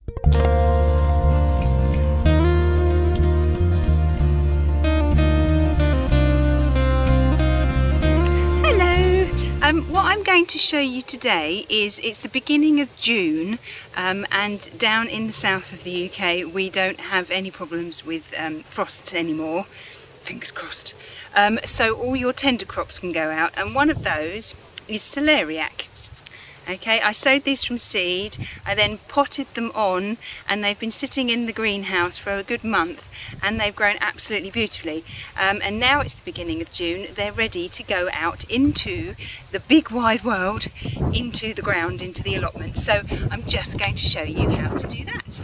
What I'm going to show you today is it's the beginning of June, and down in the south of the UK we don't have any problems with frosts anymore, fingers crossed. So all your tender crops can go out, and one of those is celeriac. Okay, I sowed these from seed, I then potted them on, and they've been sitting in the greenhouse for a good month, and they've grown absolutely beautifully. And now it's the beginning of June, they're ready to go out into the big wide world, into the ground, into the allotment. So I'm just going to show you how to do that.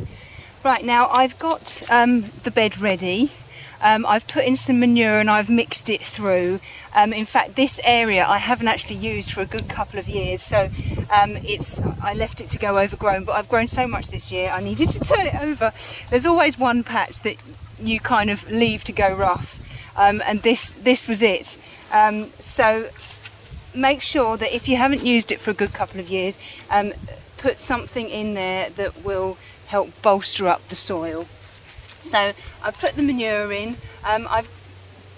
Right, now I've got the bed ready. I've put in some manure and I've mixed it through. In fact, this area I haven't actually used for a good couple of years, so I left it to go overgrown, but I've grown so much this year I needed to turn it over. There's always one patch that you kind of leave to go rough, and this was it. So make sure that if you haven't used it for a good couple of years, put something in there that will help bolster up the soil. So I've put the manure in, I've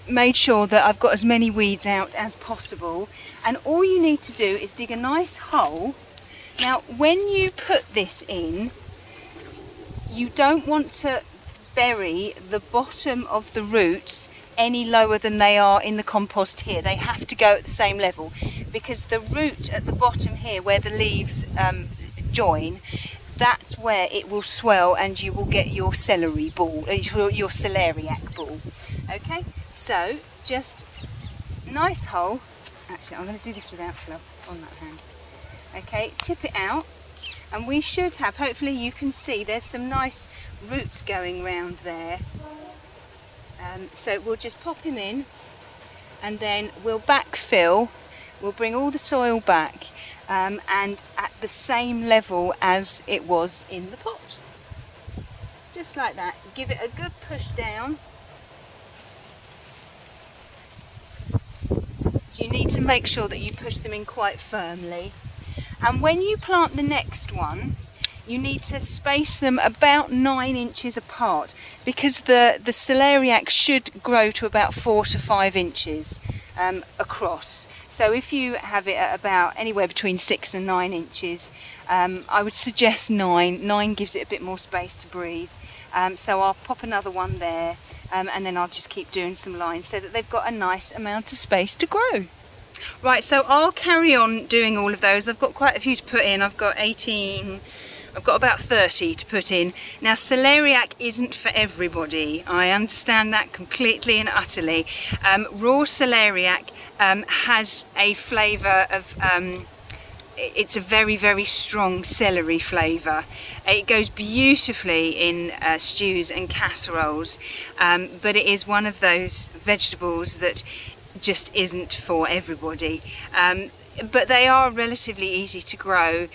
made sure that I've got as many weeds out as possible, and all you need to do is dig a nice hole. Now when you put this in, you don't want to bury the bottom of the roots any lower than they are in the compost here. They have to go at the same level, because the root at the bottom here where the leaves join, that's where it will swell and you will get your celery ball, your celeriac ball. Okay, so just nice hole. Actually, I'm going to do this without gloves on that hand. Okay, tip it out, and we should have, hopefully you can see there's some nice roots going round there. So we'll just pop him in, and then we'll backfill. We'll bring all the soil back, and at the same level as it was in the pot. Just like that. Give it a good push down. So you need to make sure that you push them in quite firmly. And when you plant the next one, you need to space them about 9 inches apart, because the celeriac should grow to about 4 to 5 inches across. So if you have it at about anywhere between 6 and 9 inches, I would suggest 9. 9 gives it a bit more space to breathe. So I'll pop another one there, and then I'll just keep doing some lines so that they've got a nice amount of space to grow. Right, so I'll carry on doing all of those. I've got quite a few to put in. I've got about 30 to put in. Now celeriac isn't for everybody. I understand that completely and utterly. Raw celeriac has a flavour of, it's a very, very strong celery flavour. It goes beautifully in stews and casseroles, but it is one of those vegetables that just isn't for everybody. But they are relatively easy to grow.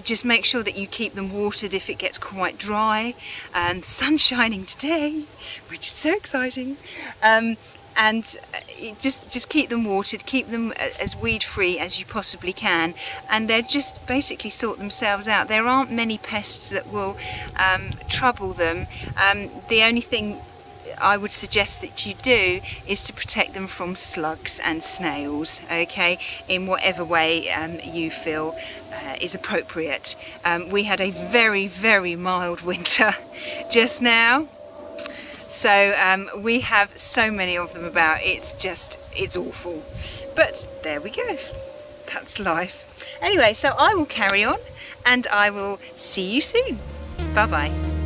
Just make sure that you keep them watered if it gets quite dry. The sun's shining today, which is so exciting. And just keep them watered, keep them as weed free as you possibly can, and they'll just basically sort themselves out. There aren't many pests that will trouble them. The only thing I would suggest that you do is to protect them from slugs and snails, okay, in whatever way you feel is appropriate. We had a very, very mild winter just now, so we have so many of them about. It's awful, but there we go, that's life. Anyway, so I will carry on and I will see you soon. Bye bye.